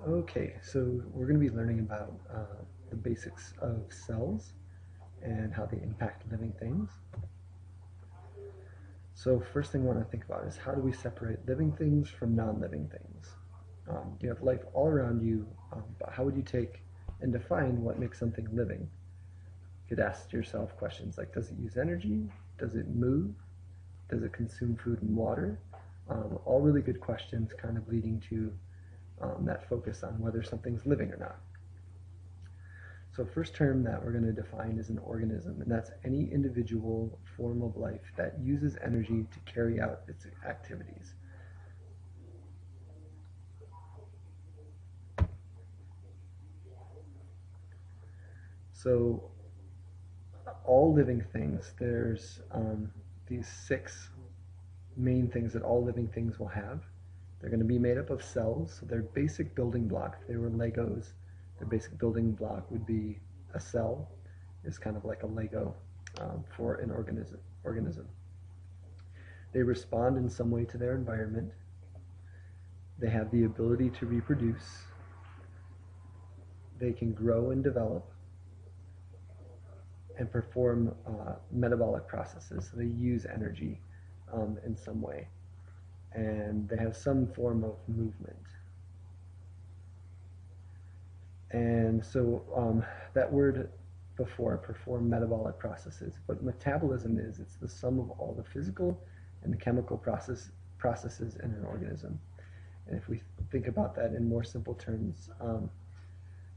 Okay, so we're going to be learning about the basics of cells and how they impact living things. So first thing I want to think about is how do we separate living things from non-living things? You have life all around you, but how would you take and define what makes something living? You could ask yourself questions like, does it use energy? Does it move? Does it consume food and water? All really good questions kind of leading to that focus on whether something's living or not. So first term that we're going to define is an organism, and that's any individual form of life that uses energy to carry out its activities. So all living things, there's these six main things that all living things will have. They're going to be made up of cells, so their basic building block, if they were Legos, their basic building block would be a cell, is kind of like a Lego for an organism. They respond in some way to their environment. They have the ability to reproduce. They can grow and develop and perform metabolic processes. So they use energy in some way. And they have some form of movement. And so that word before, perform metabolic processes. What metabolism is, it's the sum of all the physical and the chemical processes in an organism. And if we think about that in more simple terms,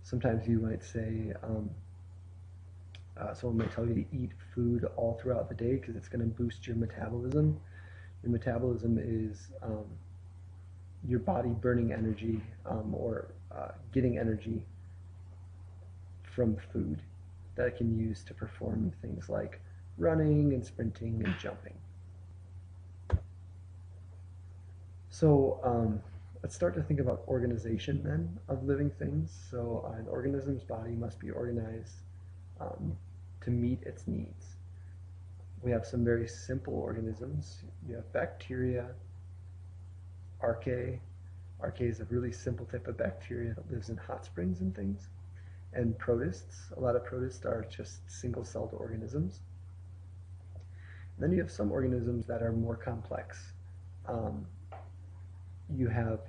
sometimes you might say, someone might tell you to eat food all throughout the day because it's going to boost your metabolism. Your metabolism is your body burning energy or getting energy from food that it can use to perform things like running and sprinting and jumping. So let's start to think about organization then of living things. So an organism's body must be organized to meet its needs. We have some very simple organisms. You have bacteria, archaea. Archaea is a really simple type of bacteria that lives in hot springs and things. And protists. A lot of protists are just single-celled organisms. And then you have some organisms that are more complex. You have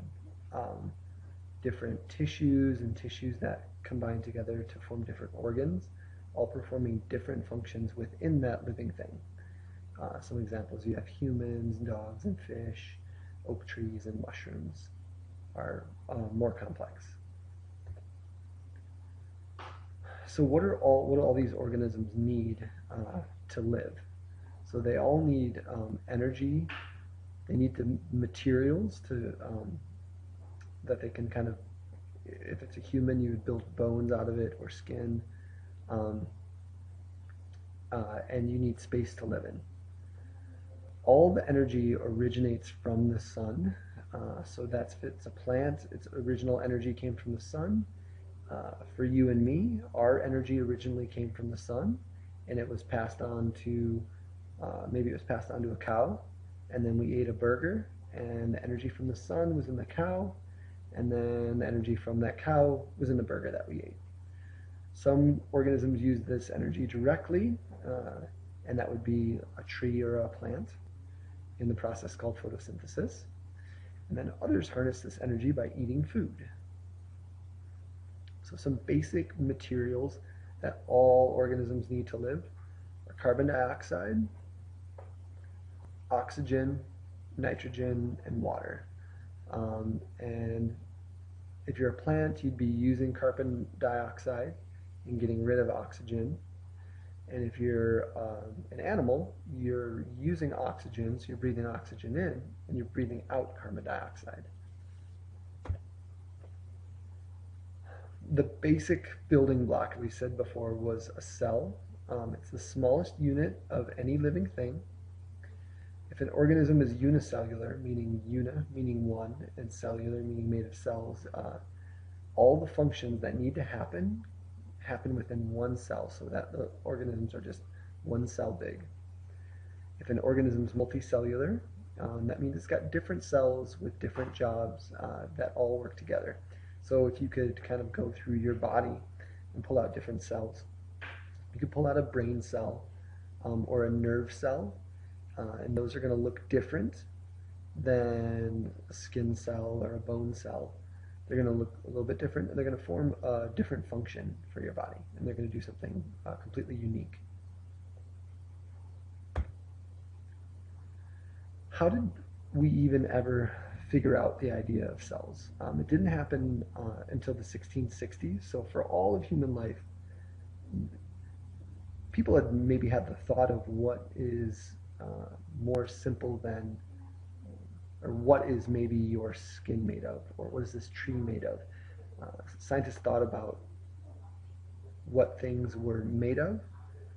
different tissues and tissues that combine together to form different organs, all performing different functions within that living thing. Some examples, you have humans, dogs, and fish. Oak trees and mushrooms are more complex. So what do all these organisms need to live? So they all need energy. They need the materials to that they can kind of, if it's a human, you would build bones out of it or skin, and you need space to live in. All the energy originates from the sun. So if it's a plant, its original energy came from the sun. For you and me, our energy originally came from the sun, and it was passed on to, maybe it was passed on to a cow, and then we ate a burger, and the energy from the sun was in the cow, and then the energy from that cow was in the burger that we ate. Some organisms use this energy directly, and that would be a tree or a plant in the process called photosynthesis. And then others harness this energy by eating food. So some basic materials that all organisms need to live are carbon dioxide, oxygen, nitrogen, and water. And if you're a plant, you'd be using carbon dioxide and getting rid of oxygen. And if you're an animal, you're using oxygen, so you're breathing oxygen in, and you're breathing out carbon dioxide. The basic building block we said before was a cell. It's the smallest unit of any living thing. If an organism is unicellular, meaning meaning one, and cellular, meaning made of cells, all the functions that need to happen within one cell, so that the organisms are just one cell big. If an organism is multicellular, that means it's got different cells with different jobs that all work together. So if you could kind of go through your body and pull out different cells, you could pull out a brain cell or a nerve cell, and those are going to look different than a skin cell or a bone cell. They're going to look a little bit different, and they're going to form a different function for your body, and they're going to do something completely unique. How did we even ever figure out the idea of cells? It didn't happen until the 1660s, so for all of human life, people had maybe had the thought of what is more simple than, or what is maybe your skin made of, or what is this tree made of. Scientists thought about what things were made of,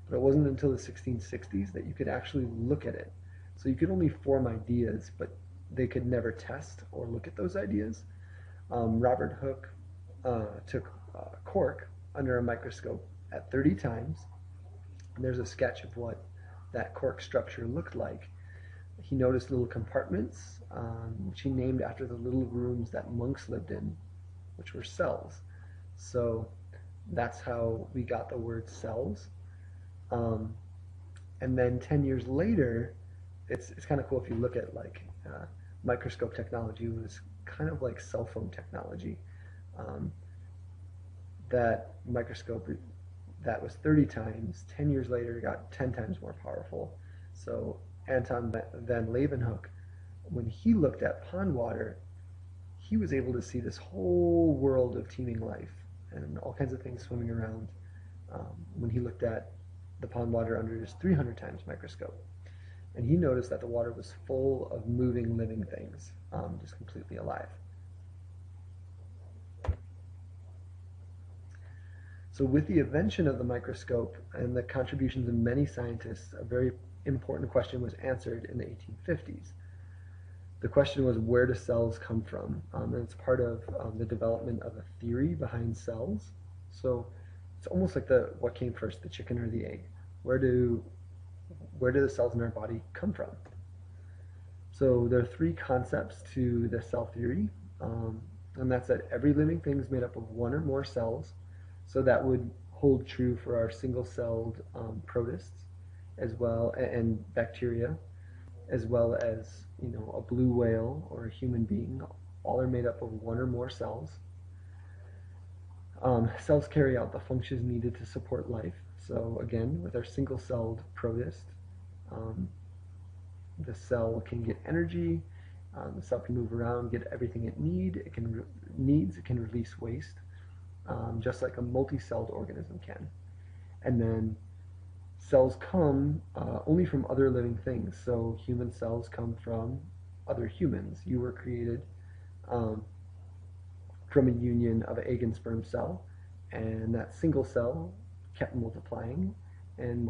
but it wasn't until the 1660s that you could actually look at it. So you could only form ideas, but they could never test or look at those ideas. Robert Hooke took cork under a microscope at 30 times, and there's a sketch of what that cork structure looked like. He noticed little compartments, which he named after the little rooms that monks lived in, which were cells. So that's how we got the word cells. And then 10 years later, it's kind of cool if you look at like microscope technology was kind of like cell phone technology. That microscope that was 30 times, 10 years later got 10 times more powerful. So Anton van Leeuwenhoek, when he looked at pond water, he was able to see this whole world of teeming life and all kinds of things swimming around when he looked at the pond water under his 300 times microscope. And he noticed that the water was full of moving, living things, just completely alive. So with the invention of the microscope and the contributions of many scientists, a very important question was answered in the 1850s. The question was, where do cells come from? And it's part of the development of a theory behind cells. So it's almost like what came first, the chicken or the egg? Where do the cells in our body come from? So there are three concepts to the cell theory, and that's that every living thing is made up of one or more cells. So that would hold true for our single-celled protists, as well, and bacteria, as well as a blue whale or a human being. All are made up of one or more cells. Cells carry out the functions needed to support life. So again, with our single-celled protist, the cell can get energy. The cell can move around, get everything it needs. It can release waste, just like a multi-celled organism can. And then cells come only from other living things. So human cells come from other humans. You were created from a union of an egg and sperm cell, and that single cell kept multiplying and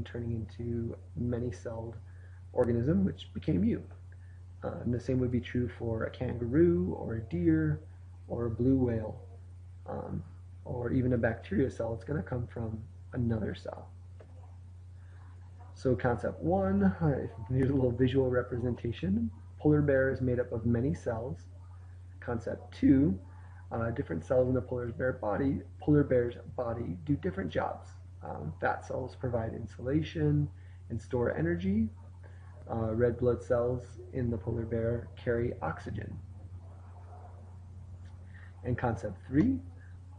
turning into many-celled organism, which became you. And the same would be true for a kangaroo or a deer or a blue whale, or even a bacteria cell. It's going to come from another cell. So concept one, here's a little visual representation. Polar bear is made up of many cells. Concept two, different cells in the polar bear's body do different jobs. Fat cells provide insulation and store energy. Red blood cells in the polar bear carry oxygen. And concept three,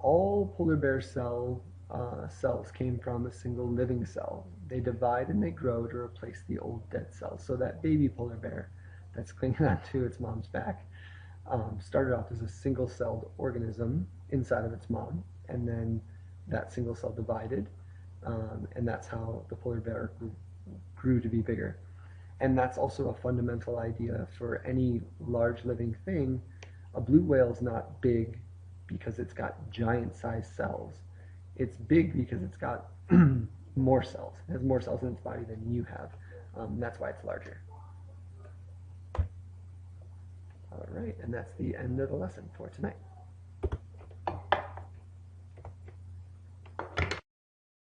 all polar bear cells came from a single living cell. They divide and they grow to replace the old dead cells. So that baby polar bear that's clinging onto its mom's back started off as a single-celled organism inside of its mom, and then that single cell divided, and that's how the polar bear grew to be bigger. And that's also a fundamental idea for any large living thing. A blue whale is not big because it's got giant-sized cells. It's big because it's got more cells. It has more cells in its body than you have. That's why it's larger. All right, and that's the end of the lesson for tonight.